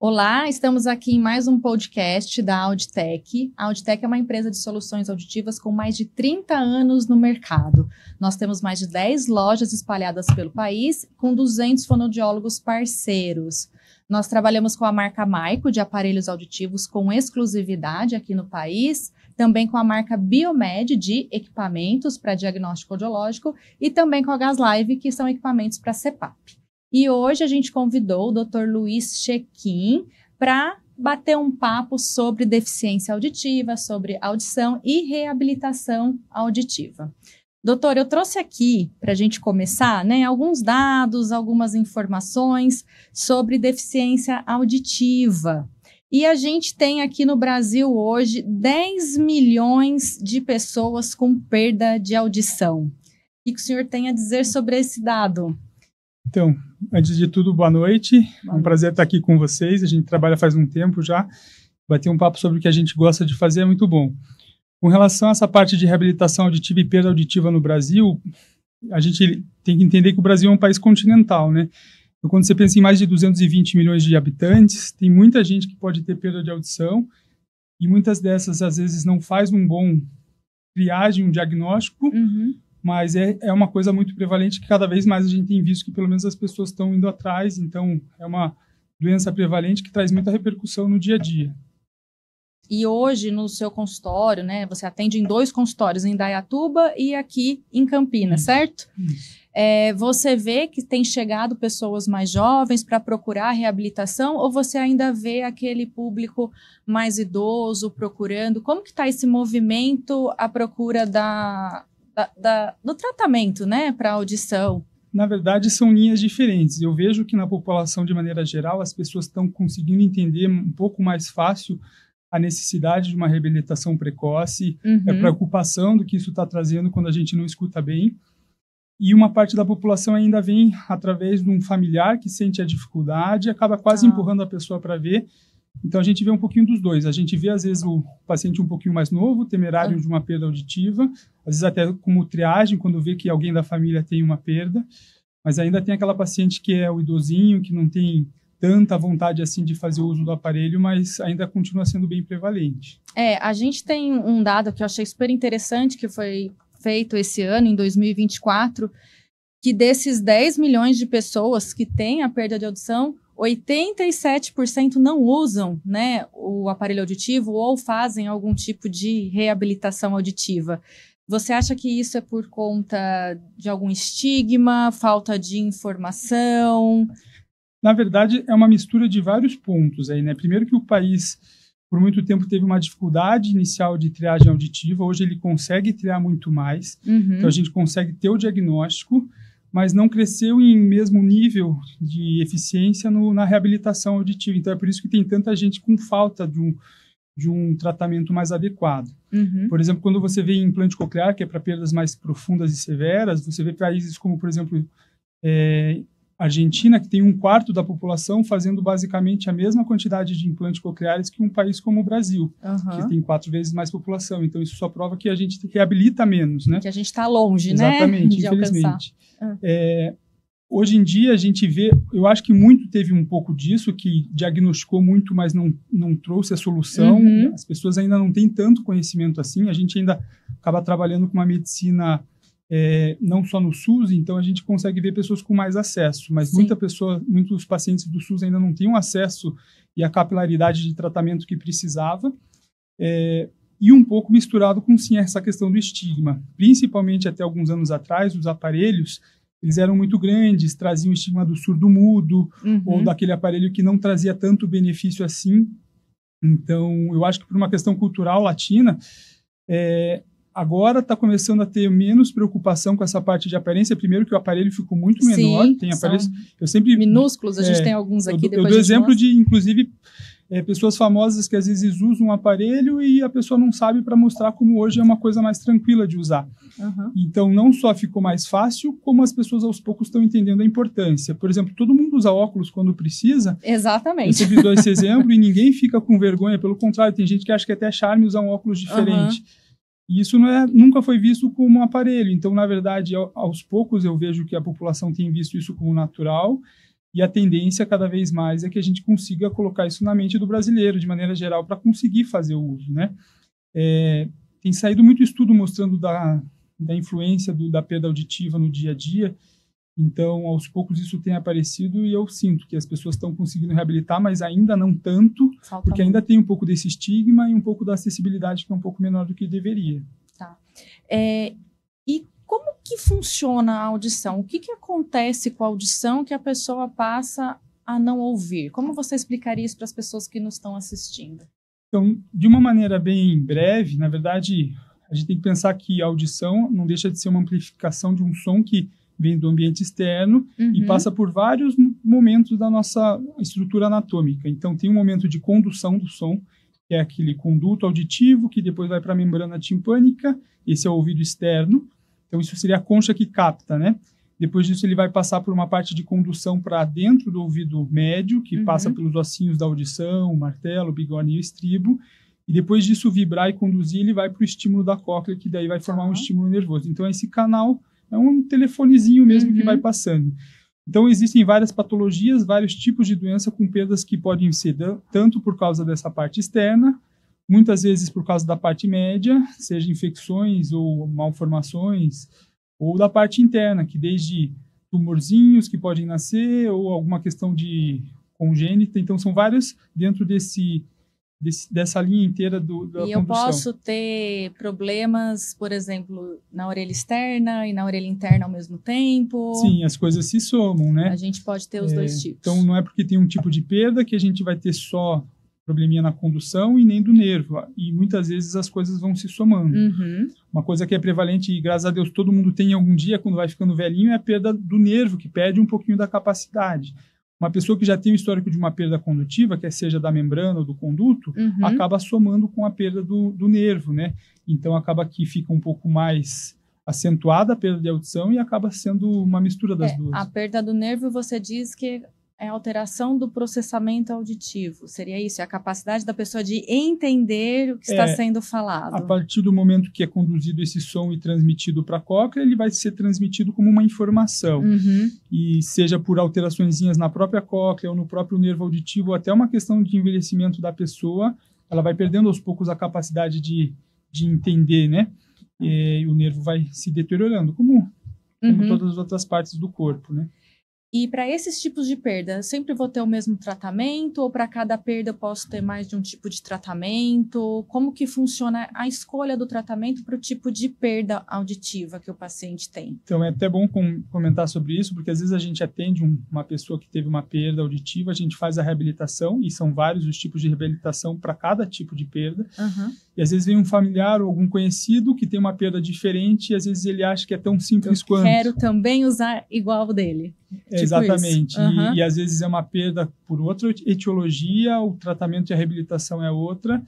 Olá, estamos aqui em mais um podcast da Auditec. A Auditec é uma empresa de soluções auditivas com mais de 30 anos no mercado. Nós temos mais de 10 lojas espalhadas pelo país, com 200 fonoaudiólogos parceiros. Nós trabalhamos com a marca Maico de aparelhos auditivos com exclusividade aqui no país, também com a marca Biomed de equipamentos para diagnóstico audiológico e também com a Gaslive, que são equipamentos para CPAP. E hoje a gente convidou o Dr. Luiz Chequim para bater um papo sobre deficiência auditiva, sobre audição e reabilitação auditiva. Doutor, eu trouxe aqui, para a gente começar, alguns dados, algumas informações sobre deficiência auditiva. E a gente tem aqui no Brasil hoje 10 milhões de pessoas com perda de audição. O que o senhor tem a dizer sobre esse dado? Então, antes de tudo, boa noite. É um prazer estar aqui com vocês. A gente trabalha faz um tempo já. Bater um papo sobre o que a gente gosta de fazer é muito bom. Com relação a essa parte de reabilitação auditiva e perda auditiva no Brasil, a gente tem que entender que o Brasil é um país continental, né? Então, quando você pensa em mais de 220 milhões de habitantes, tem muita gente que pode ter perda de audição e muitas dessas, às vezes, não faz um bom triagem, um diagnóstico, mas é uma coisa muito prevalente que cada vez mais a gente tem visto que pelo menos as pessoas estão indo atrás, então é uma doença prevalente que traz muita repercussão no dia a dia. E hoje no seu consultório, você atende em 2 consultórios, em Indaiatuba e aqui em Campinas, certo? Você vê que tem chegado pessoas mais jovens para procurar reabilitação ou você ainda vê aquele público mais idoso procurando? Como que está esse movimento à procura do tratamento, para audição? Na verdade, são linhas diferentes. Eu vejo que na população, de maneira geral, as pessoas estão conseguindo entender um pouco mais fácil a necessidade de uma reabilitação precoce, a preocupação do que isso está trazendo quando a gente não escuta bem. E uma parte da população ainda vem através de um familiar que sente a dificuldade e acaba quase empurrando a pessoa para ver. Então, a gente vê um pouquinho dos dois. A gente vê, às vezes, o paciente um pouquinho mais novo, temerário de uma perda auditiva, às vezes até como triagem, quando vê que alguém da família tem uma perda, mas ainda tem aquela paciente que é o idosinho, que não tem tanta vontade assim de fazer o uso do aparelho, mas ainda continua sendo bem prevalente. A gente tem um dado que eu achei super interessante, que foi feito esse ano, em 2024, que desses 10 milhões de pessoas que têm a perda de audição, 87% não usam, o aparelho auditivo ou fazem algum tipo de reabilitação auditiva. Você acha que isso é por conta de algum estigma, falta de informação? Na verdade, é uma mistura de vários pontos aí, Primeiro que o país, por muito tempo, teve uma dificuldade inicial de triagem auditiva. Hoje ele consegue triar muito mais. Então a gente consegue ter o diagnóstico, mas não cresceu em mesmo nível de eficiência na reabilitação auditiva. Então é por isso que tem tanta gente com falta de um tratamento mais adequado. Por exemplo, quando você vê implante coclear, que é para perdas mais profundas e severas, você vê países como, por exemplo, Argentina, que tem 1/4 da população fazendo basicamente a mesma quantidade de implantes cocleares que um país como o Brasil, que tem 4 vezes mais população. Então, isso só prova que a gente reabilita menos, Que a gente está longe, exatamente, de infelizmente. Hoje em dia, a gente vê, eu acho que muito teve um pouco disso, que diagnosticou muito, mas não trouxe a solução. As pessoas ainda não têm tanto conhecimento assim. A gente ainda acaba trabalhando com uma medicina não só no SUS, então a gente consegue ver pessoas com mais acesso, mas muitos pacientes do SUS ainda não têm o acesso e a capilaridade de tratamento que precisava, e um pouco misturado com, sim, essa questão do estigma. Principalmente até alguns anos atrás, os aparelhos, eles eram muito grandes, traziam o estigma do surdo-mudo, ou daquele aparelho que não trazia tanto benefício assim. Então, eu acho que por uma questão cultural latina, agora está começando a ter menos preocupação com essa parte de aparência. Primeiro que o aparelho ficou muito menor. Tem aparelhos, eu sempre minúsculos, a gente tem alguns aqui. Eu dou exemplo de, inclusive, pessoas famosas que às vezes usam um aparelho e a pessoa não sabe, para mostrar como hoje é uma coisa mais tranquila de usar. Então, não só ficou mais fácil, como as pessoas aos poucos estão entendendo a importância. Por exemplo, todo mundo usa óculos quando precisa. Exatamente. Eu sempre dou esse exemplo e ninguém fica com vergonha. Pelo contrário, tem gente que acha que é até charme usar um óculos diferente. E isso nunca foi visto como um aparelho. Então, na verdade, aos poucos eu vejo que a população tem visto isso como natural E a tendência cada vez mais é que a gente consiga colocar isso na mente do brasileiro, de maneira geral, para conseguir fazer o uso, né? Tem saído muito estudo mostrando da influência da perda auditiva no dia a dia. Então, aos poucos isso tem aparecido e eu sinto que as pessoas estão conseguindo reabilitar, mas ainda não tanto, porque ainda tem um pouco desse estigma e um pouco da acessibilidade que é um pouco menor do que deveria. Tá. E como que funciona a audição? O que acontece com a audição que a pessoa passa a não ouvir? Como você explicaria isso para as pessoas que nos estão assistindo? Então, de uma maneira bem breve, na verdade, a gente tem que pensar que a audição não deixa de ser uma amplificação de um som que vem do ambiente externo e passa por vários momentos da nossa estrutura anatômica. Então, tem um momento de condução do som, que é aquele conduto auditivo, que depois vai para a membrana timpânica, esse é o ouvido externo. Então, isso seria a concha que capta, né? Depois disso, ele vai passar por uma parte de condução para dentro do ouvido médio, que passa pelos ossinhos da audição, o martelo, o bigorne e o estribo. E depois disso, vibrar e conduzir, ele vai para o estímulo da cóclea, que daí vai formar um estímulo nervoso. Então, esse canal é um telefonezinho mesmo que vai passando. Então, existem várias patologias, vários tipos de doença com perdas que podem ser tanto por causa dessa parte externa, muitas vezes por causa da parte média, seja infecções ou malformações, ou da parte interna, que desde tumorzinhos que podem nascer ou alguma questão de congênita. Então, são vários dentro dessa linha inteira da condução. E eu posso ter problemas, por exemplo, na orelha externa e na orelha interna ao mesmo tempo? Sim, as coisas se somam, né? A gente pode ter os dois tipos. Então, não é porque tem um tipo de perda que a gente vai ter só probleminha na condução e nem do nervo. E muitas vezes as coisas vão se somando. Uma coisa que é prevalente e, graças a Deus, todo mundo tem algum dia, quando vai ficando velhinho, é a perda do nervo, que perde um pouquinho da capacidade. Uma pessoa que já tem o histórico de uma perda condutiva, quer seja da membrana ou do conduto, acaba somando com a perda do nervo, né? Então, acaba que fica um pouco mais acentuada a perda de audição e acaba sendo uma mistura das duas. A perda do nervo, você diz que é a alteração do processamento auditivo. Seria isso? É a capacidade da pessoa de entender o que está sendo falado. A partir do momento que é conduzido esse som e transmitido para a cóclea, ele vai ser transmitido como uma informação. E seja por alteraçõezinhas na própria cóclea ou no próprio nervo auditivo, ou até uma questão de envelhecimento da pessoa, ela vai perdendo aos poucos a capacidade de entender, né? E o nervo vai se deteriorando, como todas as outras partes do corpo, né? E para esses tipos de perda, eu sempre vou ter o mesmo tratamento ou para cada perda eu posso ter mais de um tipo de tratamento? Como que funciona a escolha do tratamento para o tipo de perda auditiva que o paciente tem? Então, é até bom comentar sobre isso, porque às vezes a gente atende uma pessoa que teve uma perda auditiva, a gente faz a reabilitação, e são vários os tipos de reabilitação para cada tipo de perda. E às vezes vem um familiar ou algum conhecido que tem uma perda diferente e às vezes ele acha que é tão simples quanto. Quero também usar igual o dele. Exatamente. E às vezes é uma perda por outra etiologia, o tratamento e a reabilitação é outra.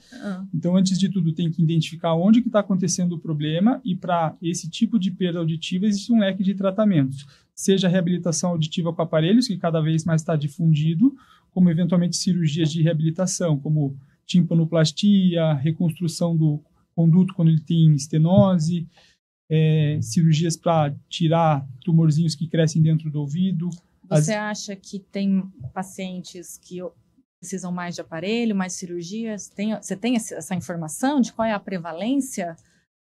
Então, antes de tudo, tem que identificar onde que está acontecendo o problema, e para esse tipo de perda auditiva existe um leque de tratamentos. Seja a reabilitação auditiva com aparelhos, que cada vez mais está difundido, como eventualmente cirurgias de reabilitação, como timpanoplastia, reconstrução do conduto quando ele tem estenose, cirurgias para tirar tumorzinhos que crescem dentro do ouvido. Você acha que tem pacientes que precisam mais de aparelho, mais cirurgias? Você tem essa informação de qual é a prevalência?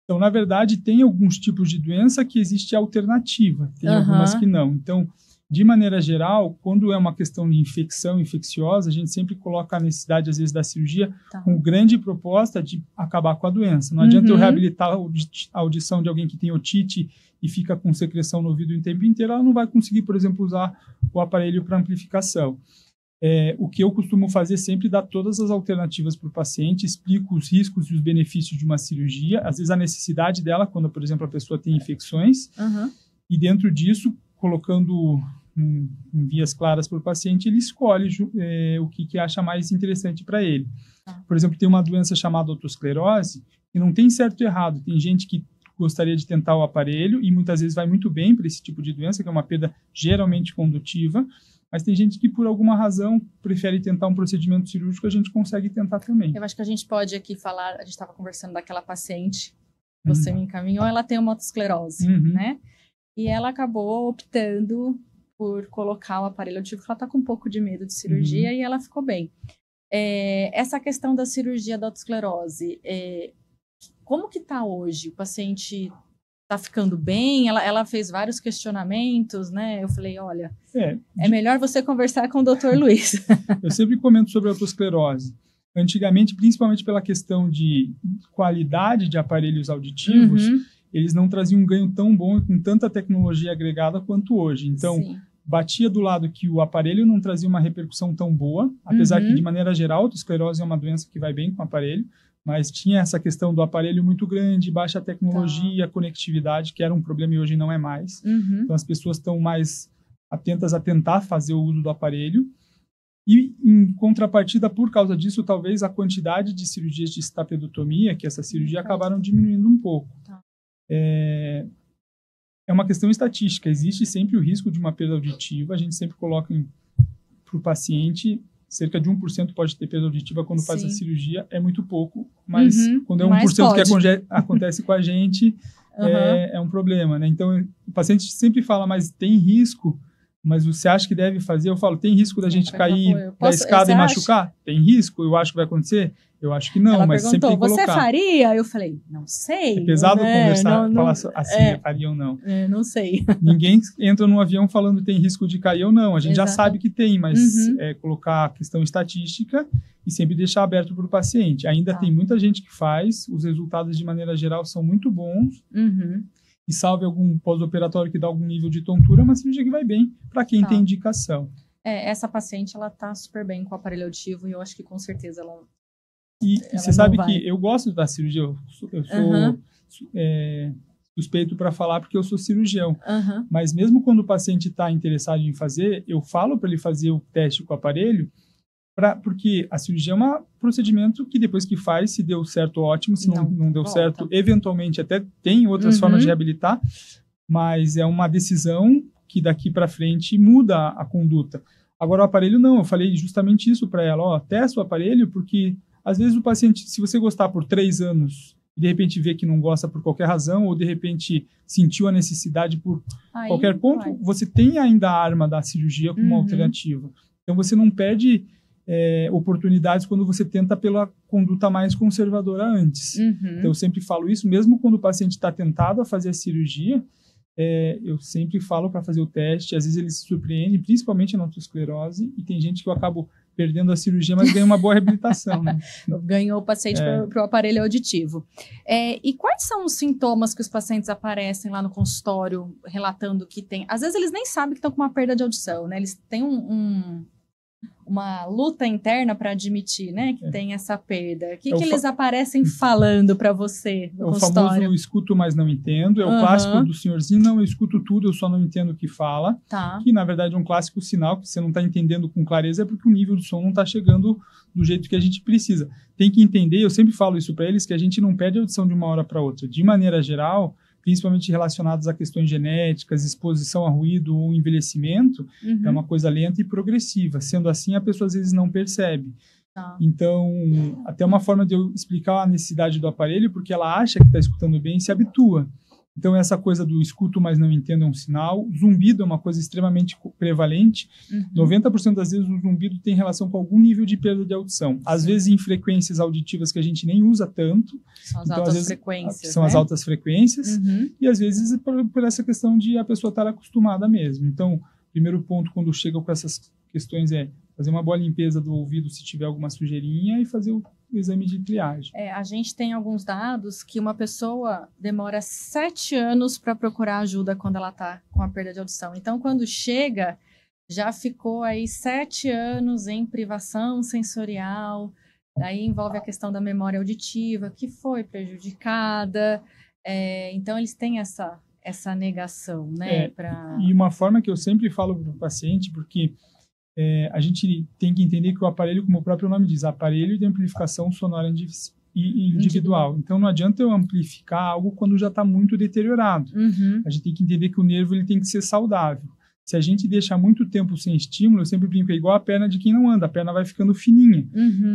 Então, na verdade, tem alguns tipos de doença que existe alternativa, tem algumas que não. Então, de maneira geral, quando é uma questão de infecção infecciosa, a gente sempre coloca a necessidade, às vezes, da cirurgia com grande proposta de acabar com a doença. Não adianta eu reabilitar a audição de alguém que tem otite e fica com secreção no ouvido o tempo inteiro, ela não vai conseguir, por exemplo, usar o aparelho para amplificação. O que eu costumo fazer sempre é dar todas as alternativas para o paciente, explico os riscos e os benefícios de uma cirurgia, às vezes a necessidade dela, quando, por exemplo, a pessoa tem infecções, e dentro disso, colocando em vias claras para o paciente, ele escolhe o que acha mais interessante para ele. Por exemplo, tem uma doença chamada otosclerose, que não tem certo e errado. Tem gente que gostaria de tentar o aparelho e muitas vezes vai muito bem para esse tipo de doença, que é uma perda geralmente condutiva, mas tem gente que, por alguma razão, prefere tentar um procedimento cirúrgico, a gente consegue tentar também. Eu acho que a gente pode aqui falar, a gente estava conversando daquela paciente, você me encaminhou, ela tem uma otosclerose, né? E ela acabou optando por colocar o aparelho auditivo, porque ela está com um pouco de medo de cirurgia e ela ficou bem. Essa questão da cirurgia da autoesclerose, como que está hoje? O paciente está ficando bem? Ela fez vários questionamentos, né? Eu falei, olha, é melhor você conversar com o Dr. Luiz. Eu sempre comento sobre a autoesclerose. Antigamente, principalmente pela questão de qualidade de aparelhos auditivos, eles não traziam um ganho tão bom e com tanta tecnologia agregada quanto hoje. Então, batia do lado que o aparelho não trazia uma repercussão tão boa, apesar que, de maneira geral, a autoesclerose é uma doença que vai bem com o aparelho, mas tinha essa questão do aparelho muito grande, baixa tecnologia, conectividade, que era um problema e hoje não é mais. Então, as pessoas estão mais atentas a tentar fazer o uso do aparelho. E, em contrapartida, por causa disso, talvez a quantidade de cirurgias de estapedotomia, que essa cirurgia, acabaram diminuindo um pouco. É uma questão estatística. Existe sempre o risco de uma perda auditiva. A gente sempre coloca para o paciente, cerca de 1% pode ter perda auditiva quando faz a cirurgia. É muito pouco, mas quando é 1% que acontece com a gente, é um problema, né? Então, o paciente sempre fala, mas tem risco? Mas você acha que deve fazer? Eu falo, tem risco da gente cair da escada e machucar? Tem risco? Eu acho que vai acontecer? Eu acho que não, ela mas perguntou, sempre tem que colocar. Você faria? Eu falei, não sei. É pesado conversar, falar assim, faria ou não. Não sei. Ninguém entra num avião falando tem risco de cair ou não. A gente já sabe que tem, mas colocar a questão estatística e sempre deixar aberto para o paciente. Ainda tem muita gente que faz, os resultados de maneira geral são muito bons. E salve algum pós-operatório que dá algum nível de tontura, é uma cirurgia que vai bem para quem tem indicação. Essa paciente, ela tá super bem com o aparelho auditivo e eu acho que com certeza ela você sabe que eu gosto da cirurgia, eu sou suspeito para falar porque eu sou cirurgião, mas mesmo quando o paciente está interessado em fazer, eu falo para ele fazer o teste com o aparelho, porque a cirurgia é um procedimento que depois que faz, se deu certo, ótimo, se não deu certo, eventualmente até tem outras formas de reabilitar, mas é uma decisão que daqui para frente muda a conduta. Agora o aparelho não, eu falei justamente isso para ela, testa o aparelho, porque às vezes o paciente, se você gostar por 3 anos e de repente vê que não gosta por qualquer razão, ou de repente sentiu a necessidade por qualquer ponto, você tem ainda a arma da cirurgia como alternativa. Então você não perde oportunidades quando você tenta pela conduta mais conservadora antes. Então eu sempre falo isso, mesmo quando o paciente está tentado a fazer a cirurgia, eu sempre falo para fazer o teste, às vezes ele se surpreende, principalmente na autoesclerose, e tem gente que eu acabo perdendo a cirurgia, mas ganha uma boa reabilitação, né? Ganhou o paciente para o aparelho auditivo. E quais são os sintomas que os pacientes aparecem lá no consultório relatando que tem? Às vezes eles nem sabem que estão com uma perda de audição, né? Eles têm uma luta interna para admitir, né, que tem essa perda. O que eles aparecem falando para você no consultório? O famoso escuto, mas não entendo. É o clássico do senhorzinho, não, eu escuto tudo, eu só não entendo o que fala. Que, na verdade, é um clássico sinal que você não está entendendo com clareza, é porque o nível do som não está chegando do jeito que a gente precisa. Tem que entender, eu sempre falo isso para eles, que a gente não perde a audição de uma hora para outra. De maneira geral, principalmente relacionadas a questões genéticas, exposição a ruído ou envelhecimento, é uma coisa lenta e progressiva. Sendo assim, a pessoa às vezes não percebe. Então, até uma forma de eu explicar a necessidade do aparelho, porque ela acha que está escutando bem e se habitua. Então, essa coisa do escuto, mas não entendo é um sinal. Zumbido é uma coisa extremamente prevalente. 90% das vezes o zumbido tem relação com algum nível de perda de audição. Às vezes em frequências auditivas que a gente nem usa tanto. São as altas frequências, são as altas frequências. E às vezes por essa questão de a pessoa estar acostumada mesmo. Então, o primeiro ponto quando chega com essas questões é fazer uma boa limpeza do ouvido se tiver alguma sujeirinha e fazer o exame de triagem. A gente tem alguns dados que uma pessoa demora 7 anos para procurar ajuda quando ela está com a perda de audição. Então, quando chega, já ficou aí 7 anos em privação sensorial, aí envolve a questão da memória auditiva, que foi prejudicada. Então, eles têm essa negação, né? E uma forma que eu sempre falo para o paciente, porque a gente tem que entender que o aparelho, como o próprio nome diz, aparelho de amplificação sonora individual. Então, não adianta eu amplificar algo quando já está muito deteriorado. A gente tem que entender que o nervo ele tem que ser saudável. Se a gente deixar muito tempo sem estímulo, eu sempre brinco, é igual a perna de quem não anda, a perna vai ficando fininha.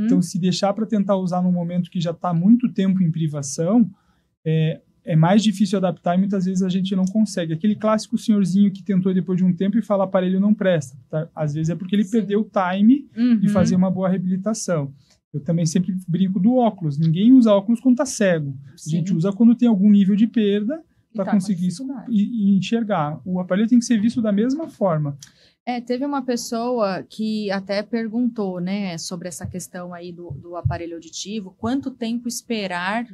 Então, se deixar para tentar usar num momento que já está muito tempo em privação, é é mais difícil adaptar e muitas vezes a gente não consegue. Aquele clássico senhorzinho que tentou depois de um tempo e fala, o aparelho não presta. Tá? Às vezes é porque ele perdeu o time de fazer uma boa reabilitação. Eu também sempre brinco do óculos. Ninguém usa óculos quando está cego. A gente usa quando tem algum nível de perda para conseguir enxergar. O aparelho tem que ser visto da mesma forma. Teve uma pessoa que até perguntou, né, sobre essa questão aí do aparelho auditivo, quanto tempo esperar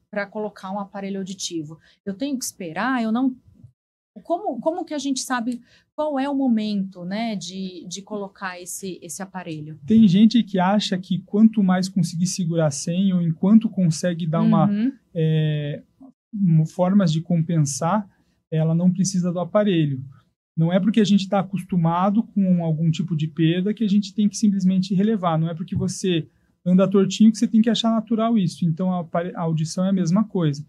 para colocar um aparelho auditivo? Eu tenho que esperar? Eu não... Como que a gente sabe qual é o momento, né, de colocar esse aparelho? Tem gente que acha que quanto mais conseguir segurar sem, ou enquanto consegue dar formas de compensar, ela não precisa do aparelho. Não é porque a gente está acostumado com algum tipo de perda que a gente tem que simplesmente relevar. Não é porque você anda tortinho que você tem que achar natural isso. Então, a audição é a mesma coisa.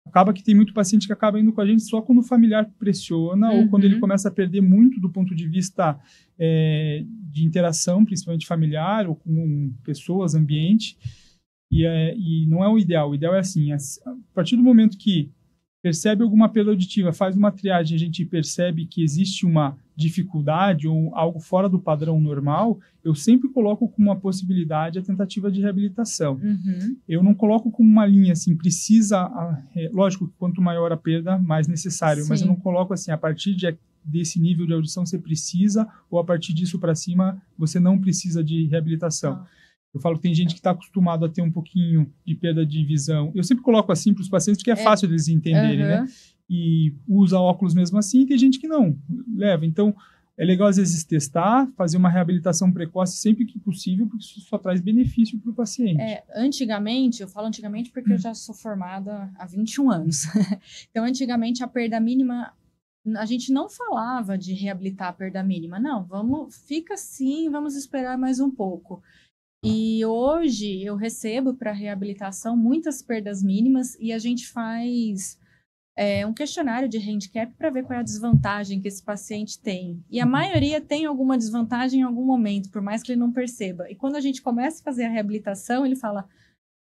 Acaba que tem muito paciente que acaba indo com a gente só quando o familiar pressiona ou quando ele começa a perder muito do ponto de vista de interação, principalmente familiar ou com pessoas, ambiente. E não é o ideal. O ideal é assim, a partir do momento que percebe alguma perda auditiva, faz uma triagem, a gente percebe que existe uma dificuldade ou algo fora do padrão normal, eu sempre coloco como uma possibilidade a tentativa de reabilitação. Eu não coloco como uma linha assim, precisa, lógico que quanto maior a perda, mais necessário, mas eu não coloco assim, a partir desse nível de audição você precisa, ou a partir disso para cima você não precisa de reabilitação. Eu falo que tem gente que está acostumado a ter um pouquinho de perda de visão. Eu sempre coloco assim para os pacientes, porque é fácil deles entenderem, né? E usa óculos mesmo assim, e tem gente que não leva. Então, é legal às vezes testar, fazer uma reabilitação precoce sempre que possível, porque isso só traz benefício para o paciente. Antigamente, eu falo antigamente porque eu já sou formada há 21 anos. Então, antigamente, a perda mínima... A gente não falava de reabilitar a perda mínima. Não, fica assim, vamos esperar mais um pouco. E hoje eu recebo para reabilitação muitas perdas mínimas e a gente faz um questionário de handicap para ver qual é a desvantagem que esse paciente tem. E a maioria tem alguma desvantagem em algum momento, por mais que ele não perceba. E quando a gente começa a fazer a reabilitação, ele fala,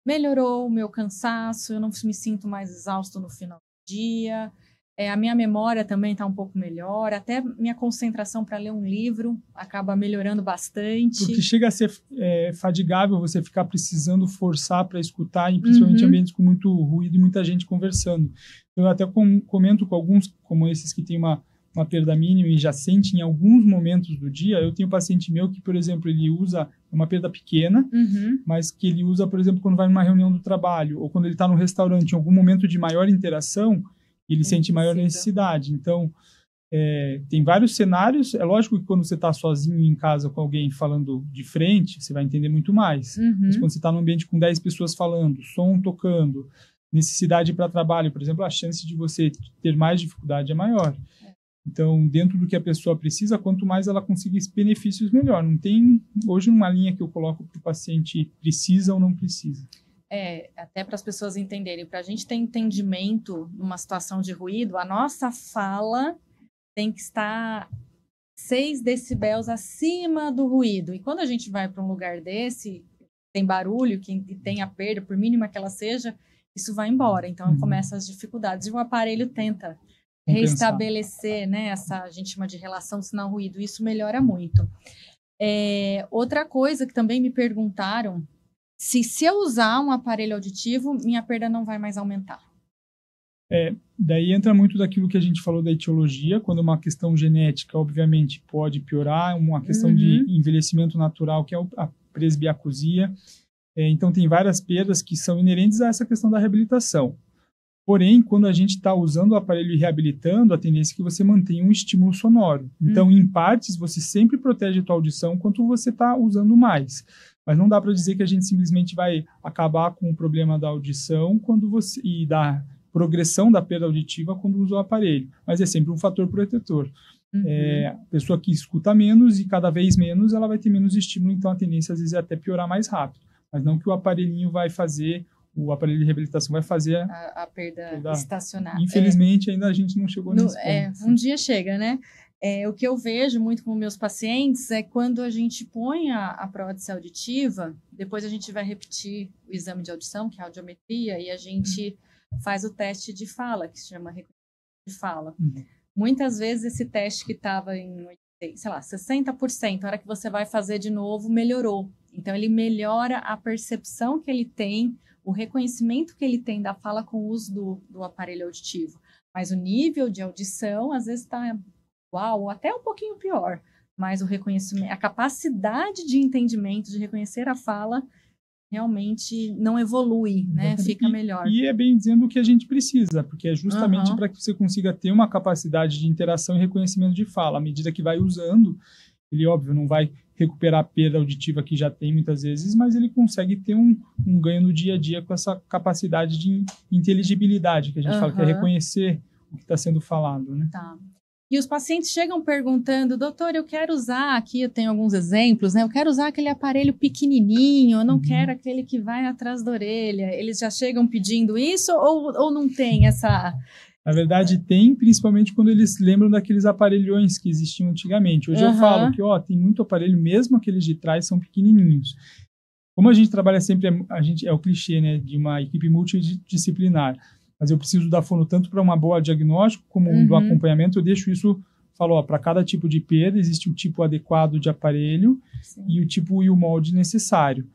melhorou o meu cansaço, eu não me sinto mais exausto no final do dia, a minha memória também está um pouco melhor, até minha concentração para ler um livro acaba melhorando bastante. Porque chega a ser fadigável você ficar precisando forçar para escutar, e principalmente em ambientes com muito ruído e muita gente conversando. Eu até comento com alguns, como esses que têm uma perda mínima e já sentem em alguns momentos do dia. Eu tenho um paciente meu que, por exemplo, ele usa uma perda pequena, mas que ele usa, por exemplo, quando vai numa reunião do trabalho ou quando ele está no restaurante, em algum momento de maior interação, ele sente maior necessidade. Então, tem vários cenários. É lógico que quando você está sozinho em casa com alguém falando de frente, você vai entender muito mais. Mas quando você está num ambiente com 10 pessoas falando, som tocando, necessidade para trabalho, por exemplo, a chance de você ter mais dificuldade é maior. Então, dentro do que a pessoa precisa, quanto mais ela conseguir benefícios, melhor. Não tem, hoje, uma linha que eu coloco para o paciente precisa ou não precisa. Até para as pessoas entenderem, para a gente ter entendimento numa situação de ruído, a nossa fala tem que estar 6 decibéis acima do ruído. E quando a gente vai para um lugar desse, tem barulho, que tem a perda, por mínima que ela seja, isso vai embora. Então, começam as dificuldades. E o aparelho tenta reestabelecer, né, essa, a gente chama de relação sinal-ruído. Isso melhora muito. Outra coisa que também me perguntaram, se eu usar um aparelho auditivo, minha perda não vai mais aumentar. Daí entra muito daquilo que a gente falou da etiologia, quando uma questão genética, obviamente, pode piorar, uma questão de envelhecimento natural, que é a presbiacusia. Então, tem várias perdas que são inerentes a essa questão da reabilitação. Porém, quando a gente está usando o aparelho e reabilitando, a tendência é que você mantenha um estímulo sonoro. Então, em partes, você sempre protege a tua audição quanto você está usando mais. Mas não dá para dizer que a gente simplesmente vai acabar com o problema da audição e da progressão da perda auditiva quando usa o aparelho. Mas é sempre um fator protetor. A pessoa que escuta menos e cada vez menos, ela vai ter menos estímulo, então a tendência às vezes é até piorar mais rápido. Mas não que o aparelhinho vai fazer, o aparelho de reabilitação vai fazer a perda estacionar. Infelizmente, ainda a gente não chegou nesse ponto. Um dia chega, né? O que eu vejo muito com meus pacientes é quando a gente põe a prótese auditiva, depois a gente vai repetir o exame de audição, que é a audiometria, e a gente faz o teste de fala, que se chama reconhecimento de fala. Muitas vezes esse teste que estava em, sei lá, 60%, a hora que você vai fazer de novo, melhorou. Então, ele melhora a percepção que ele tem, o reconhecimento que ele tem da fala com o uso do aparelho auditivo. Mas o nível de audição, às vezes, está igual ou até um pouquinho pior. Mas o reconhecimento, a capacidade de entendimento, de reconhecer a fala, realmente não evolui, né? Fica melhor. E é bem dizendo o que a gente precisa, porque é justamente para que você consiga ter uma capacidade de interação e reconhecimento de fala. À medida que vai usando, ele, óbvio, não vai recuperar a perda auditiva que já tem muitas vezes, mas ele consegue ter um ganho no dia a dia com essa capacidade de inteligibilidade, que a gente fala, que é reconhecer o que está sendo falado, né? Tá. E os pacientes chegam perguntando, doutor, eu quero usar, aqui eu tenho alguns exemplos, né? Eu quero usar aquele aparelho pequenininho, eu não quero aquele que vai atrás da orelha. Eles já chegam pedindo isso ou não tem essa... Na verdade, tem, principalmente quando eles lembram daqueles aparelhões que existiam antigamente. Hoje eu falo que, tem muito aparelho, mesmo aqueles de trás são pequenininhos. Como a gente trabalha sempre, é o clichê, né, de uma equipe multidisciplinar. Mas eu preciso da fono tanto para uma boa diagnóstico como do acompanhamento. Eu deixo isso, para cada tipo de perda existe o tipo adequado de aparelho e o tipo e o molde necessário.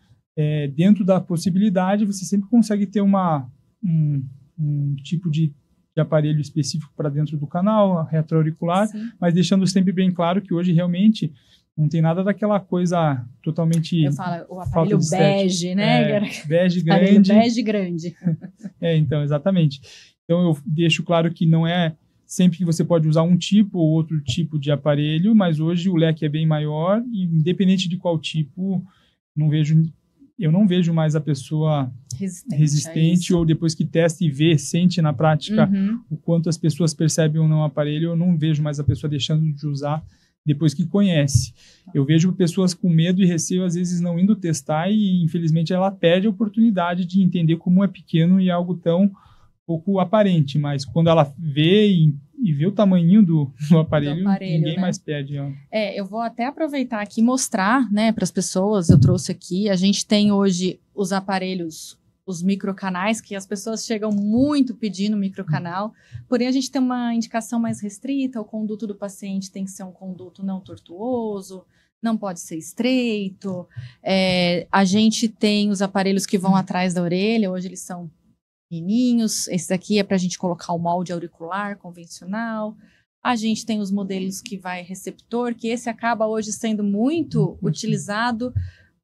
Dentro da possibilidade, você sempre consegue ter um tipo de aparelho específico para dentro do canal, retroauricular, mas deixando sempre bem claro que hoje realmente não tem nada daquela coisa totalmente... Eu falo, o aparelho bege, né? Bege grande. Bege grande. Então, exatamente. Então, eu deixo claro que não é sempre que você pode usar um tipo ou outro tipo de aparelho, mas hoje o leque é bem maior e, independente de qual tipo, eu não vejo mais a pessoa resistente ou depois que testa e vê, sente na prática o quanto as pessoas percebem ou não o aparelho, eu não vejo mais a pessoa deixando de usar depois que conhece. Eu vejo pessoas com medo e receio, às vezes não indo testar e, infelizmente, ela perde a oportunidade de entender como é pequeno e algo tão pouco aparente, mas quando ela vê e vê o tamanho do aparelho, ninguém mais perde. Eu vou até aproveitar aqui e mostrar, né, para as pessoas, eu trouxe aqui, a gente tem hoje os aparelhos, os microcanais, que as pessoas chegam muito pedindo microcanal, porém a gente tem uma indicação mais restrita, o conduto do paciente tem que ser um conduto não tortuoso, não pode ser estreito, a gente tem os aparelhos que vão atrás da orelha, hoje eles são fininhos, esse daqui é para a gente colocar o molde auricular convencional, a gente tem os modelos que vai receptor, que esse acaba hoje sendo muito utilizado,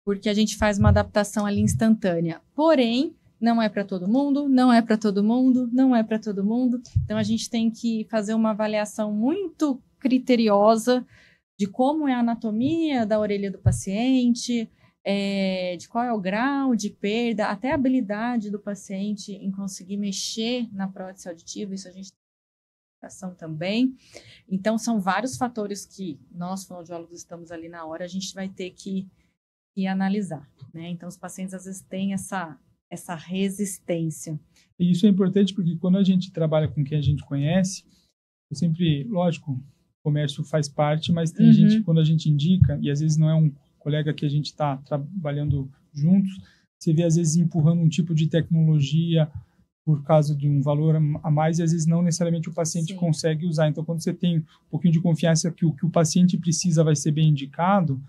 porque a gente faz uma adaptação ali instantânea. Porém, não é para todo mundo, não é para todo mundo, não é para todo mundo. Então, a gente tem que fazer uma avaliação muito criteriosa de como é a anatomia da orelha do paciente, de qual é o grau de perda, até a habilidade do paciente em conseguir mexer na prótese auditiva, isso a gente tem ação também. Então, são vários fatores que nós, fonoaudiólogos, estamos ali na hora, a gente vai ter que analisar, né? Então, os pacientes às vezes têm essa resistência. E isso é importante porque quando a gente trabalha com quem a gente conhece, eu sempre, lógico, o comércio faz parte, mas tem gente que quando a gente indica, e às vezes não é um colega que a gente está trabalhando juntos, você vê às vezes empurrando um tipo de tecnologia por causa de um valor a mais e às vezes não necessariamente o paciente consegue usar. Então, quando você tem um pouquinho de confiança que o que o paciente precisa vai ser bem indicado,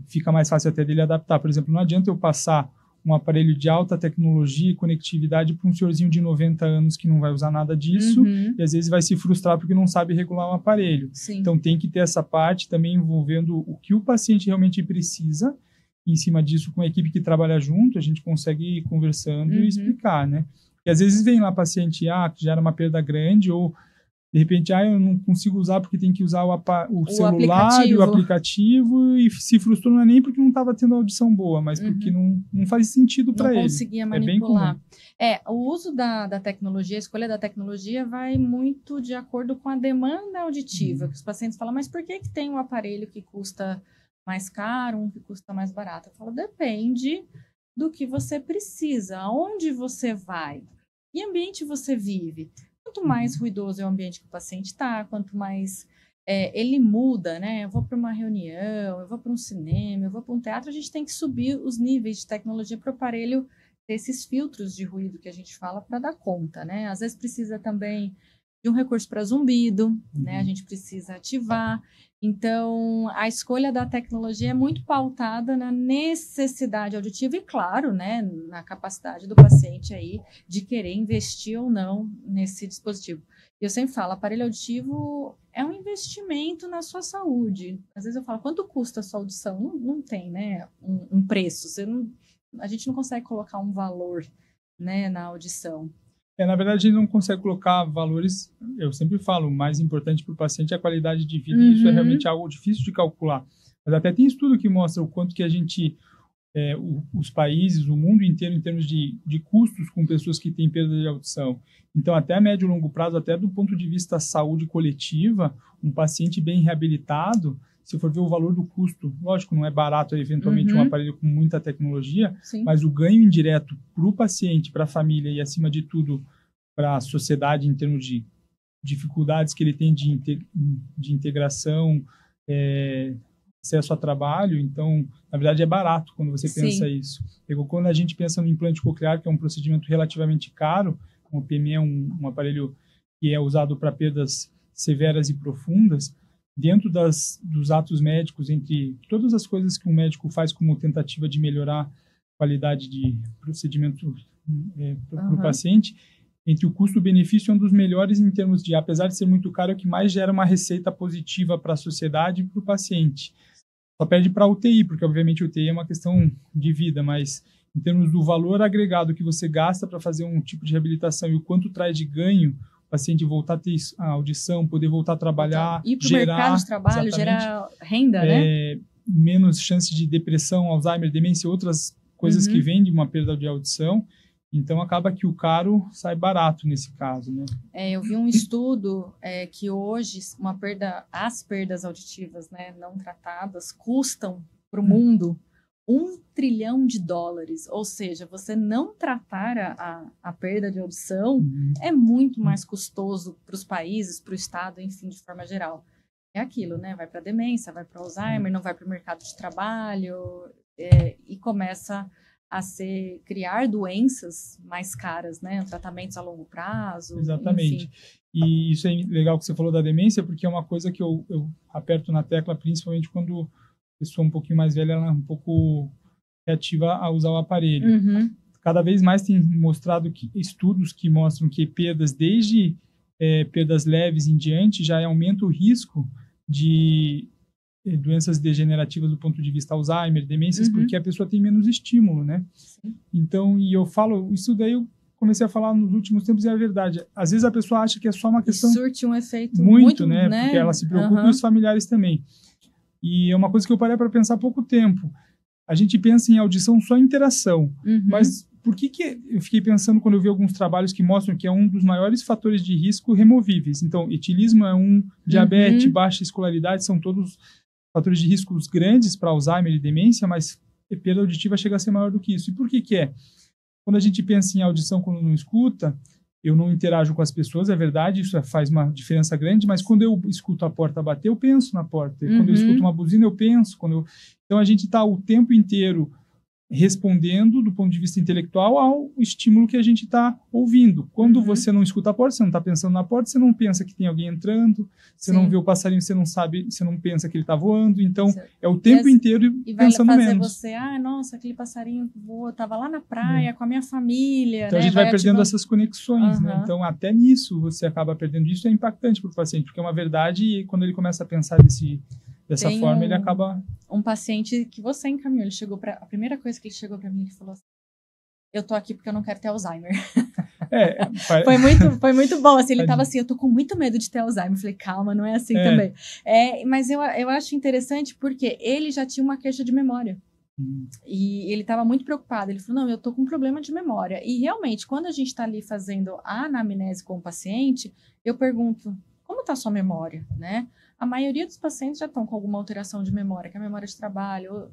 fica mais fácil até dele adaptar. Por exemplo, não adianta eu passar um aparelho de alta tecnologia e conectividade para um senhorzinho de 90 anos que não vai usar nada disso e às vezes vai se frustrar porque não sabe regular um aparelho. Então tem que ter essa parte também envolvendo o que o paciente realmente precisa e em cima disso com a equipe que trabalha junto a gente consegue ir conversando e explicar, né? E às vezes vem lá paciente que já era uma perda grande ou de repente, eu não consigo usar porque tem que usar o celular e o aplicativo e se frustrou não é nem porque não estava tendo audição boa, mas porque não faz sentido para ele. Não conseguia manipular. O uso da tecnologia, a escolha da tecnologia vai muito de acordo com a demanda auditiva, que os pacientes falam, mas por que tem um aparelho que custa mais caro, um que custa mais barato? Eu falo, depende do que você precisa, aonde você vai, que ambiente você vive. Quanto mais ruidoso é o ambiente que o paciente está, quanto mais ele muda, né? Eu vou para uma reunião, eu vou para um cinema, eu vou para um teatro, a gente tem que subir os níveis de tecnologia para o aparelho ter esses filtros de ruído que a gente fala para dar conta, né? Às vezes precisa também de um recurso para zumbido, né? A gente precisa ativar. Então, a escolha da tecnologia é muito pautada na necessidade auditiva e, claro, né, na capacidade do paciente aí de querer investir ou não nesse dispositivo. Eu sempre falo, aparelho auditivo é um investimento na sua saúde. Às vezes eu falo, quanto custa a sua audição? Não tem, né, um preço. A gente não consegue colocar um valor, né, na audição. Na verdade, a gente não consegue colocar valores, eu sempre falo, o mais importante para o paciente é a qualidade de vida, e isso é realmente algo difícil de calcular. Mas até tem estudo que mostra o quanto que a gente, os países, o mundo inteiro, em termos de custos com pessoas que têm perda de audição. Então, até a médio e longo prazo, até do ponto de vista da saúde coletiva, um paciente bem reabilitado, se for ver o valor do custo, lógico, não é barato, eventualmente, um aparelho com muita tecnologia, Sim. mas o ganho indireto para o paciente, para a família e, acima de tudo, para a sociedade em termos de dificuldades que ele tem de integração, acesso a trabalho. Então, na verdade, é barato quando você pensa isso. Quando a gente pensa no implante coclear, que é um procedimento relativamente caro, o PME é um aparelho que é usado para perdas severas e profundas, dentro dos atos médicos, entre todas as coisas que um médico faz como tentativa de melhorar a qualidade de procedimento para o paciente, entre o custo-benefício é um dos melhores em termos de, apesar de ser muito caro, é o que mais gera uma receita positiva para a sociedade e para o paciente. Só perde para a UTI, porque obviamente a UTI é uma questão de vida, mas em termos do valor agregado que você gasta para fazer um tipo de reabilitação e o quanto traz de ganho, paciente voltar a ter a audição, poder voltar a trabalhar, ir para o mercado de trabalho, gerar renda, né? Menos chance de depressão, Alzheimer, demência, outras coisas que vêm de uma perda de audição. Então, acaba que o caro sai barato nesse caso, né? Eu vi um estudo que hoje as perdas auditivas, né, não tratadas custam para o mundo $1 trilhão. Ou seja, você não tratar a perda de audição é muito mais custoso para os países, para o Estado, enfim, de forma geral. É aquilo, né? Vai para a demência, vai para o Alzheimer, não vai para o mercado de trabalho e começa a criar doenças mais caras, né? Tratamentos a longo prazo. Exatamente. Enfim. E isso é legal que você falou da demência, porque é uma coisa que eu aperto na tecla, principalmente quando pessoa um pouquinho mais velha, ela é um pouco reativa a usar o aparelho. Cada vez mais tem mostrado estudos que mostram que perdas, desde perdas leves em diante, já aumenta o risco de doenças degenerativas do ponto de vista Alzheimer, demências, porque a pessoa tem menos estímulo, né? Sim. Então, e eu falo, isso daí eu comecei a falar nos últimos tempos e é a verdade. Às vezes a pessoa acha que é só uma questão... Surte um efeito muito, né? Porque ela se preocupa e os familiares também. E é uma coisa que eu parei para pensar há pouco tempo. A gente pensa em audição só em interação. Mas por que eu fiquei pensando quando eu vi alguns trabalhos que mostram que é um dos maiores fatores de risco removíveis? Então, etilismo é um, diabetes, baixa escolaridade, são todos fatores de riscos grandes para Alzheimer e demência, mas a perda auditiva chega a ser maior do que isso. E por que é? Quando a gente pensa em audição quando não escuta, eu não interajo com as pessoas, é verdade, isso faz uma diferença grande, mas quando eu escuto a porta bater, eu penso na porta. Quando eu escuto uma buzina, eu penso. Então, a gente está o tempo inteiro respondendo, do ponto de vista intelectual, ao estímulo que a gente está ouvindo. Quando você não escuta a porta, você não está pensando na porta, você não pensa que tem alguém entrando, você não vê o passarinho, você não sabe, você não pensa que ele está voando. Então, é o tempo inteiro pensando menos. E vai fazer você, nossa, aquele passarinho voa, estava lá na praia com a minha família. Então, né? a gente vai perdendo essas conexões, né? Então, até nisso você acaba perdendo. Isso é impactante para o paciente, porque é uma verdade e quando ele começa a pensar dessa forma, ele acaba... Um paciente que você encaminhou, a primeira coisa que ele chegou para mim, ele falou assim, eu tô aqui porque eu não quero ter Alzheimer. Foi muito bom, assim, ele tava assim, eu tô com muito medo de ter Alzheimer. Eu falei, calma, não é assim também. Mas eu acho interessante porque ele já tinha uma queixa de memória. E ele estava muito preocupado. Ele falou, não, eu tô com um problema de memória. E realmente, quando a gente está ali fazendo a anamnese com o paciente, eu pergunto, como está a sua memória, né? A maioria dos pacientes já estão com alguma alteração de memória, que é a memória de trabalho.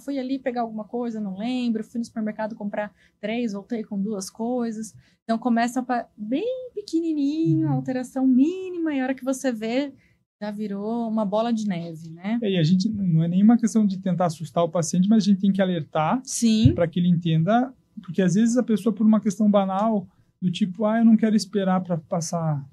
Fui ali pegar alguma coisa, não lembro. Fui no supermercado comprar 3, voltei com 2 coisas. Então, começa bem pequenininho, a alteração mínima. E a hora que você vê, já virou uma bola de neve, né? E a gente, não é nenhuma questão de tentar assustar o paciente, mas a gente tem que alertar para que ele entenda porque às vezes a pessoa, por uma questão banal, do tipo, eu não quero esperar para passar,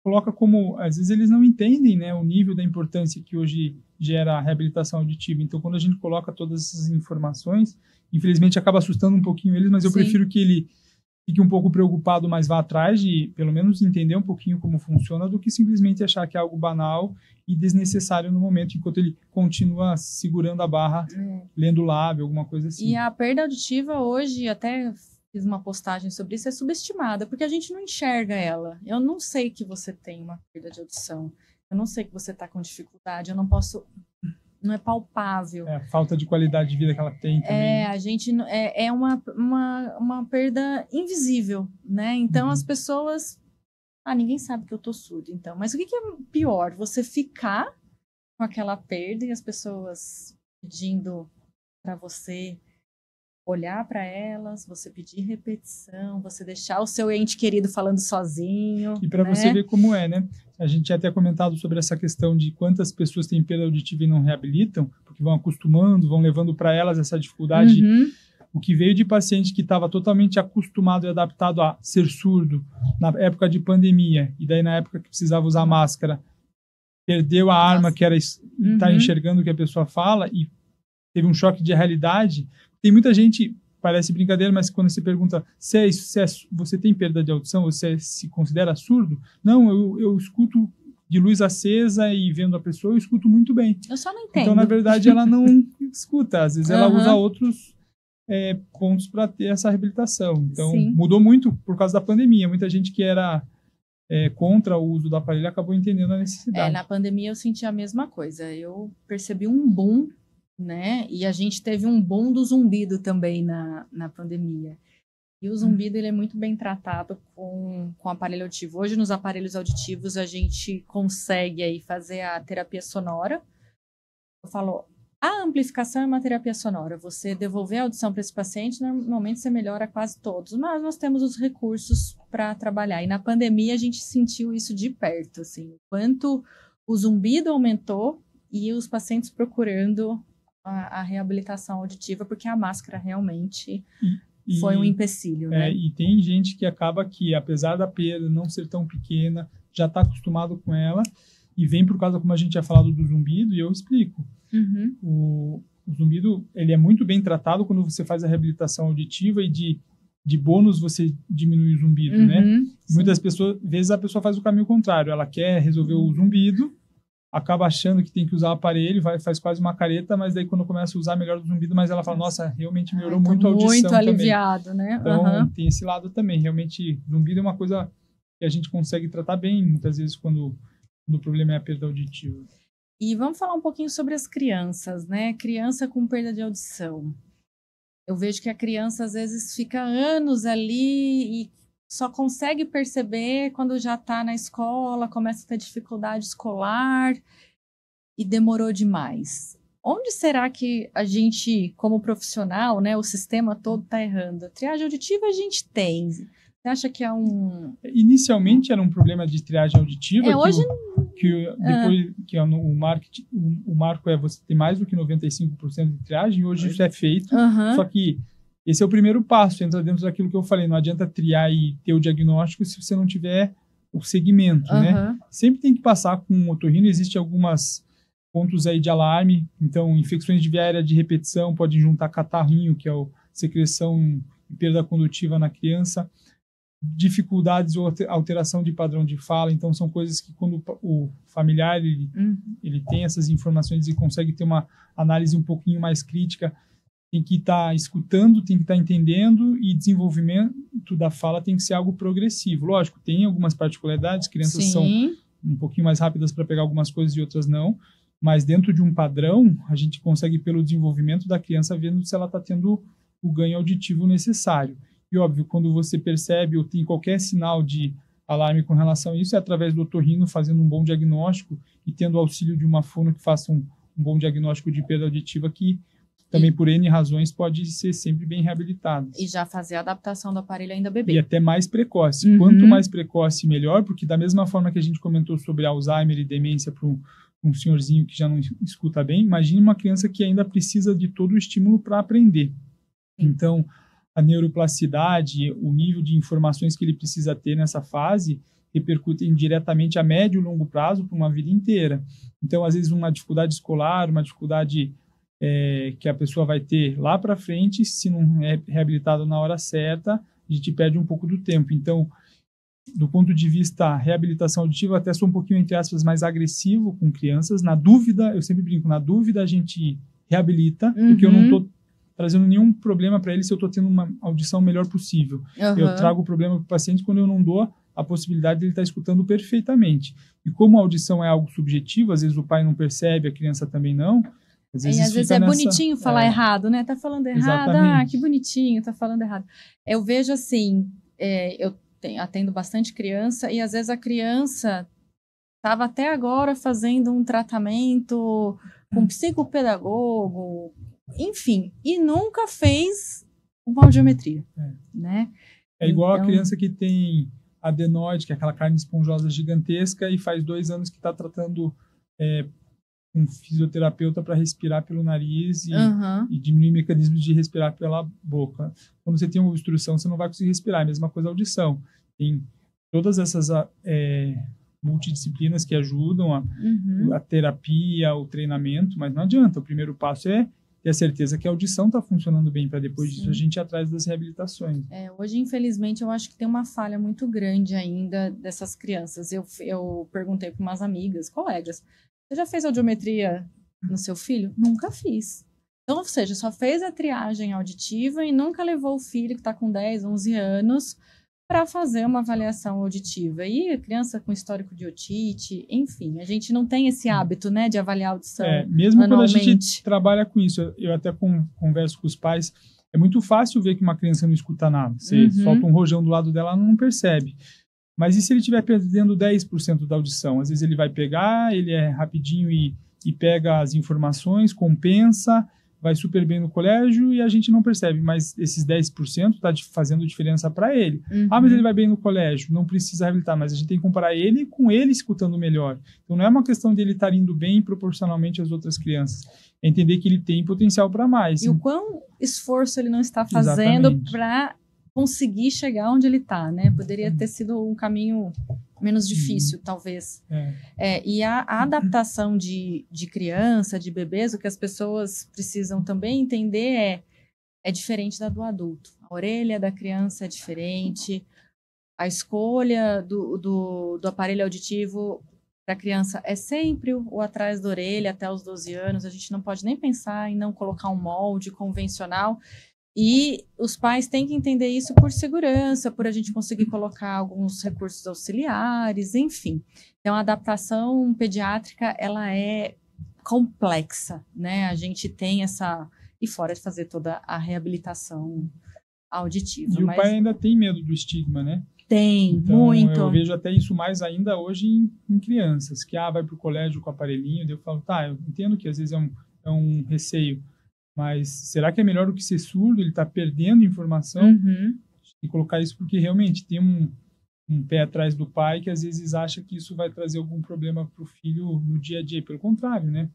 coloca como, às vezes eles não entendem, né, o nível da importância que hoje gera a reabilitação auditiva. Então, quando a gente coloca todas essas informações, infelizmente acaba assustando um pouquinho eles, mas eu prefiro que ele fique um pouco preocupado, mas vá atrás de, pelo menos, entender um pouquinho como funciona, do que simplesmente achar que é algo banal e desnecessário no momento, enquanto ele continua segurando a barra, lendo o lábio, alguma coisa assim. E a perda auditiva hoje, até fiz uma postagem sobre isso, é subestimada, porque a gente não enxerga ela. Eu não sei que você tem uma perda de audição, eu não sei que você está com dificuldade, eu não posso... Não é palpável. A falta de qualidade de vida que ela tem também. A gente é uma perda invisível, né? Então as pessoas, ninguém sabe que eu tô surdo, então. Mas o que é pior? Você ficar com aquela perda e as pessoas pedindo para você olhar para elas, você pedir repetição, você deixar o seu ente querido falando sozinho. E para você ver como é, né? A gente tinha até comentado sobre essa questão de quantas pessoas têm perda auditiva e não reabilitam, porque vão acostumando, vão levando para elas essa dificuldade. O que veio de paciente que estava totalmente acostumado e adaptado a ser surdo na época de pandemia, e daí na época que precisava usar máscara, perdeu a arma que era estar enxergando o que a pessoa fala e teve um choque de realidade. Tem muita gente, parece brincadeira, mas quando você pergunta você tem perda de audição, você se considera surdo? Não, eu escuto de luz acesa e vendo a pessoa, eu escuto muito bem. Eu só não entendo. Então, na verdade, ela não escuta. Às vezes ela usa outros pontos para ter essa reabilitação. Então, mudou muito por causa da pandemia. Muita gente que era contra o uso do aparelho acabou entendendo a necessidade. Na pandemia eu senti a mesma coisa. Eu percebi um boom, né? E a gente teve um boom do zumbido também na pandemia. E o zumbido ele é muito bem tratado com aparelho auditivo. Hoje, nos aparelhos auditivos, a gente consegue aí fazer a terapia sonora. Eu falo, a amplificação é uma terapia sonora. Você devolver a audição para esse paciente, normalmente você melhora quase todos. Mas nós temos os recursos para trabalhar. E na pandemia, a gente sentiu isso de perto, assim. Quanto o zumbido aumentou e os pacientes procurando a reabilitação auditiva, porque a máscara realmente foi um empecilho, né? E tem gente que acaba que, apesar da perda não ser tão pequena, já está acostumado com ela e vem por causa, como a gente tinha falado, do zumbido, e eu explico. O zumbido, ele é muito bem tratado quando você faz a reabilitação auditiva e de bônus você diminui o zumbido, né? Muitas vezes a pessoa faz o caminho contrário, ela quer resolver o zumbido, acaba achando que tem que usar o aparelho, faz quase uma careta, mas daí quando começa a usar, melhora o zumbido, mas ela fala, nossa, realmente melhorou muito a audição muito aliviado, também. Né? Então, tem esse lado também. Realmente, zumbido é uma coisa que a gente consegue tratar bem, muitas vezes, quando o problema é a perda auditiva. E vamos falar um pouquinho sobre as crianças, né? Criança com perda de audição. Eu vejo que a criança, às vezes, fica anos ali e só consegue perceber quando já está na escola, começa a ter dificuldade escolar e demorou demais. Onde será que a gente, como profissional, né, o sistema todo está errando? A triagem auditiva a gente tem. Você acha que é um... Inicialmente era um problema de triagem auditiva. Hoje... depois que o marco é você ter mais do que 95% de triagem, hoje isso é feito. Só que esse é o primeiro passo, entra dentro daquilo que eu falei. Não adianta triar e ter o diagnóstico se você não tiver o segmento, né? Sempre tem que passar com o otorrino. Existem alguns pontos aí de alarme. Então, infecções de via aérea de repetição podem juntar catarrinho, que é a secreção e perda condutiva na criança. Dificuldades ou alteração de padrão de fala. Então, são coisas que quando o familiar ele tem essas informações e consegue ter uma análise um pouquinho mais crítica, tem que estar escutando, tem que estar entendendo, e desenvolvimento da fala tem que ser algo progressivo. Lógico, tem algumas particularidades, crianças são um pouquinho mais rápidas para pegar algumas coisas e outras não, mas dentro de um padrão, a gente consegue, pelo desenvolvimento da criança, vendo se ela está tendo o ganho auditivo necessário. E, óbvio, quando você percebe ou tem qualquer sinal de alarme com relação a isso, é através do otorrino fazendo um bom diagnóstico e tendo o auxílio de uma fono que faça um bom diagnóstico de perda auditiva, que também, por N razões, pode ser sempre bem reabilitado. E já fazer a adaptação do aparelho ainda bebê. E até mais precoce. Quanto mais precoce, melhor, porque da mesma forma que a gente comentou sobre Alzheimer e demência para um senhorzinho que já não escuta bem, imagine uma criança que ainda precisa de todo o estímulo para aprender. Então, a neuroplasticidade, o nível de informações que ele precisa ter nessa fase, repercutem diretamente a médio e longo prazo para uma vida inteira. Então, às vezes, uma dificuldade escolar, uma dificuldade que a pessoa vai ter lá para frente, se não é reabilitado na hora certa, a gente perde um pouco do tempo. Então, do ponto de vista reabilitação auditiva, até sou um pouquinho, entre aspas, mais agressivo com crianças. Na dúvida, eu sempre brinco, na dúvida a gente reabilita, porque eu não estou trazendo nenhum problema para ele se eu estou tendo uma audição melhor possível. Eu trago o problema para o paciente quando eu não dou a possibilidade de ele estar escutando perfeitamente. E como a audição é algo subjetivo, às vezes o pai não percebe, a criança também não. Às vezes é bonitinho falar errado, né? Tá falando errado, exatamente. Que bonitinho, tá falando errado. Eu vejo assim, eu atendo bastante criança e às vezes a criança estava até agora fazendo um tratamento com psicopedagogo, enfim, e nunca fez uma audiometria, né? É igual a criança que tem adenoide, que é aquela carne esponjosa gigantesca, e faz 2 anos que está tratando um fisioterapeuta para respirar pelo nariz e diminuir mecanismos de respirar pela boca. Quando você tem uma obstrução, você não vai conseguir respirar. É a mesma coisa a audição. Tem todas essas multidisciplinas que ajudam a terapia, o treinamento, mas não adianta. O primeiro passo é ter a certeza que a audição está funcionando bem, para depois disso a gente ir atrás das reabilitações. Hoje, infelizmente, eu acho que tem uma falha muito grande ainda dessas crianças. Eu perguntei para umas amigas, colegas, você já fez audiometria no seu filho? Nunca fiz. Então, ou seja, só fez a triagem auditiva e nunca levou o filho que está com 10, 11 anos para fazer uma avaliação auditiva. E a criança com histórico de otite, enfim, a gente não tem esse hábito, né, de avaliar a audição mesmo anualmente. Quando a gente trabalha com isso, eu até converso com os pais, é muito fácil ver que uma criança não escuta nada. Você solta um rojão do lado dela, ela não percebe. Mas e se ele estiver perdendo 10% da audição? Às vezes ele vai pegar, ele é rapidinho e pega as informações, compensa, vai super bem no colégio e a gente não percebe, mas esses 10% está fazendo diferença para ele. Mas ele vai bem no colégio, não precisa reabilitar, mas a gente tem que comparar ele com ele escutando melhor. Então não é uma questão dele estar indo bem proporcionalmente às outras crianças, é entender que ele tem potencial para mais. E o quão esforço ele não está fazendo para conseguir chegar onde ele está, né? Poderia ter sido um caminho menos difícil, talvez. E a adaptação de criança, de bebês, o que as pessoas precisam também entender é diferente da do adulto. A orelha da criança é diferente, a escolha do aparelho auditivo para a criança é sempre o atrás da orelha até os 12 anos. A gente não pode nem pensar em não colocar um molde convencional. E os pais têm que entender isso por segurança, por a gente conseguir colocar alguns recursos auxiliares, enfim. Então, a adaptação pediátrica, ela é complexa, né? A gente tem e fora de fazer toda a reabilitação auditiva. E o pai ainda tem medo do estigma, né? Tem, então, muito. Eu vejo até isso mais ainda hoje em crianças, que vai para o colégio com o aparelhinho, daí eu falo, eu entendo que às vezes é um receio, mas será que é melhor do que ser surdo? Ele está perdendo informação? E colocar isso porque realmente tem um pé atrás do pai que às vezes acha que isso vai trazer algum problema para o filho no dia a dia. Pelo contrário, né?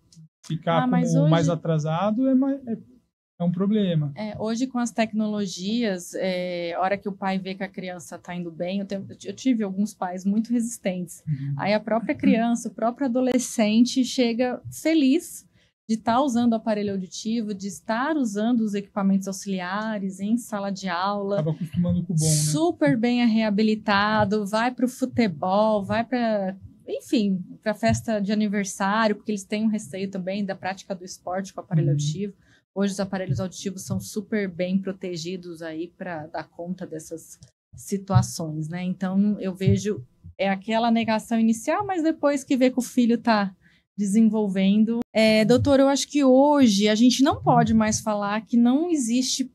Ficar mais atrasado é um problema. Hoje, com as tecnologias, a hora que o pai vê que a criança está indo bem, eu tive alguns pais muito resistentes. Aí a própria criança, o próprio adolescente chega feliz de estar usando o aparelho auditivo, de estar usando os equipamentos auxiliares em sala de aula. Acaba acostumando com o bom, né? Super bem reabilitado, vai para o futebol, vai para, enfim, para festa de aniversário, porque eles têm um receio também da prática do esporte com o aparelho auditivo. Hoje os aparelhos auditivos são super bem protegidos aí para dar conta dessas situações, né? Então, eu vejo, aquela negação inicial, mas depois que vê que o filho está desenvolvendo. Doutor, eu acho que hoje a gente não pode mais falar que não existe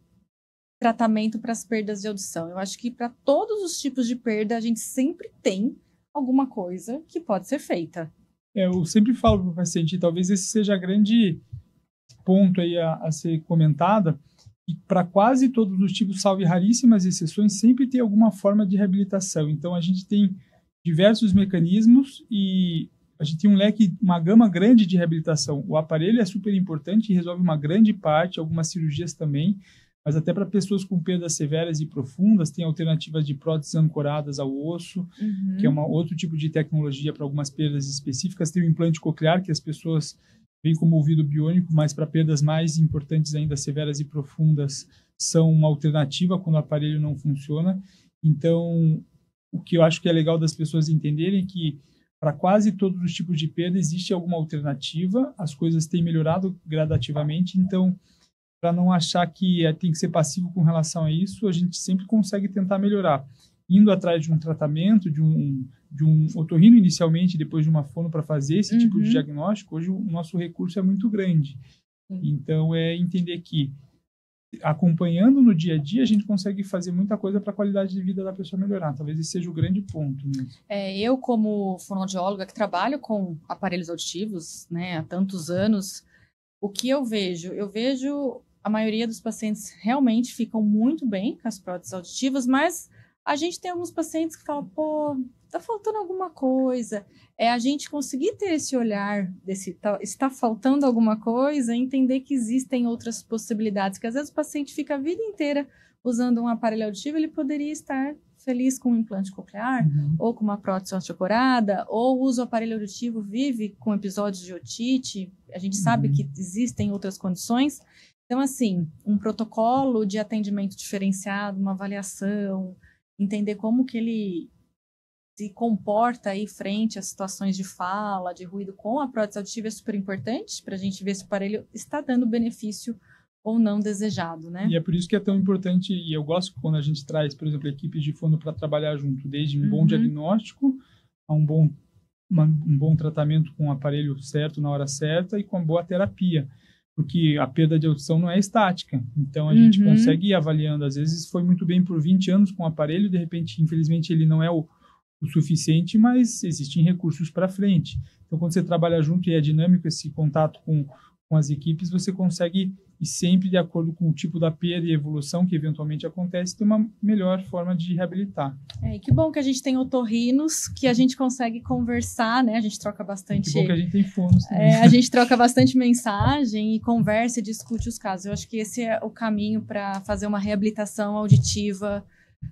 tratamento para as perdas de audição. Eu acho que para todos os tipos de perda, a gente sempre tem alguma coisa que pode ser feita. Eu sempre falo para o paciente, talvez esse seja a grande ponto aí a ser comentada, e para quase todos os tipos, salvo raríssimas exceções, sempre tem alguma forma de reabilitação. Então, a gente tem diversos mecanismos e a gente tem uma gama grande de reabilitação. O aparelho é super importante e resolve uma grande parte, algumas cirurgias também, mas até para pessoas com perdas severas e profundas, tem alternativas de próteses ancoradas ao osso, que é outro tipo de tecnologia para algumas perdas específicas. Tem o implante coclear, que as pessoas veem como ouvido biônico, mas para perdas mais importantes ainda, severas e profundas, são uma alternativa quando o aparelho não funciona. Então, o que eu acho que é legal das pessoas entenderem é que para quase todos os tipos de perda existe alguma alternativa, as coisas têm melhorado gradativamente, então, para não achar que tem que ser passivo com relação a isso, a gente sempre consegue tentar melhorar, indo atrás de um tratamento, de um otorrino inicialmente, depois de uma fono para fazer esse tipo de diagnóstico. Hoje o nosso recurso é muito grande. Então, é entender que, acompanhando no dia a dia, a gente consegue fazer muita coisa para a qualidade de vida da pessoa melhorar. Talvez esse seja o grande ponto mesmo. Eu, como fonoaudióloga que trabalho com aparelhos auditivos, né, há tantos anos, o que eu vejo? Eu vejo a maioria dos pacientes realmente ficam muito bem com as próteses auditivas, mas a gente tem alguns pacientes que falam, pô, tá faltando alguma coisa. É a gente conseguir ter esse olhar está faltando alguma coisa, entender que existem outras possibilidades, que às vezes o paciente fica a vida inteira usando um aparelho auditivo, ele poderia estar feliz com um implante coclear, ou com uma prótese ancorada, ou usa o aparelho auditivo, vive com episódios de otite. A gente sabe que existem outras condições. Então, assim, um protocolo de atendimento diferenciado, uma avaliação, entender como que ele se comporta aí frente a situações de fala, de ruído com a prótese auditiva é super importante para a gente ver se o aparelho está dando benefício ou não desejado, né? E é por isso que é tão importante, e eu gosto quando a gente traz, por exemplo, equipes de fono para trabalhar junto, desde um bom diagnóstico a um bom tratamento com o aparelho certo na hora certa e com boa terapia. Porque a perda de audição não é estática. Então, a gente consegue ir avaliando. Às vezes, foi muito bem por 20 anos com o aparelho, de repente, infelizmente, ele não é o suficiente, mas existem recursos para frente. Então, quando você trabalha junto e é dinâmico esse contato com as equipes, você consegue ir sempre de acordo com o tipo da perda e evolução que eventualmente acontece, ter uma melhor forma de reabilitar. E que bom que a gente tem otorrinos, que a gente consegue conversar, né? A gente troca bastante... E que bom que a gente tem fonos também. A gente troca bastante mensagem e conversa e discute os casos. Eu acho que esse é o caminho para fazer uma reabilitação auditiva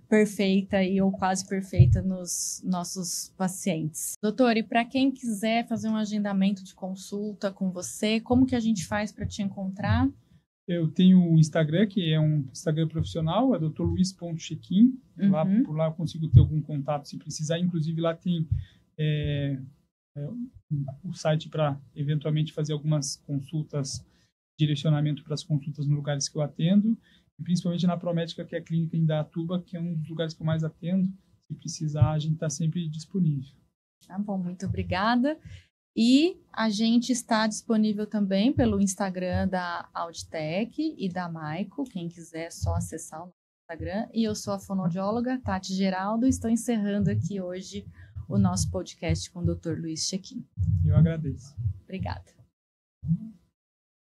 perfeita ou quase perfeita nos nossos pacientes. Doutor, e para quem quiser fazer um agendamento de consulta com você, como que a gente faz para te encontrar? Eu tenho o Instagram, que é um Instagram profissional, é drluiz.chequim. Por lá eu consigo ter algum contato se precisar. Inclusive, lá tem o site para, eventualmente, fazer algumas consultas, direcionamento para as consultas nos lugares que eu atendo. E principalmente na Promédica, que é a clínica em Indaiatuba, que é um dos lugares que eu mais atendo. Se precisar, a gente está sempre disponível. Tá bom, muito obrigada. E a gente está disponível também pelo Instagram da Auditec e da Maico. Quem quiser é só acessar o nosso Instagram. E eu sou a fonoaudióloga Tati Geraldo. Estou encerrando aqui hoje o nosso podcast com o Dr. Luiz Chequim. Eu agradeço. Obrigada.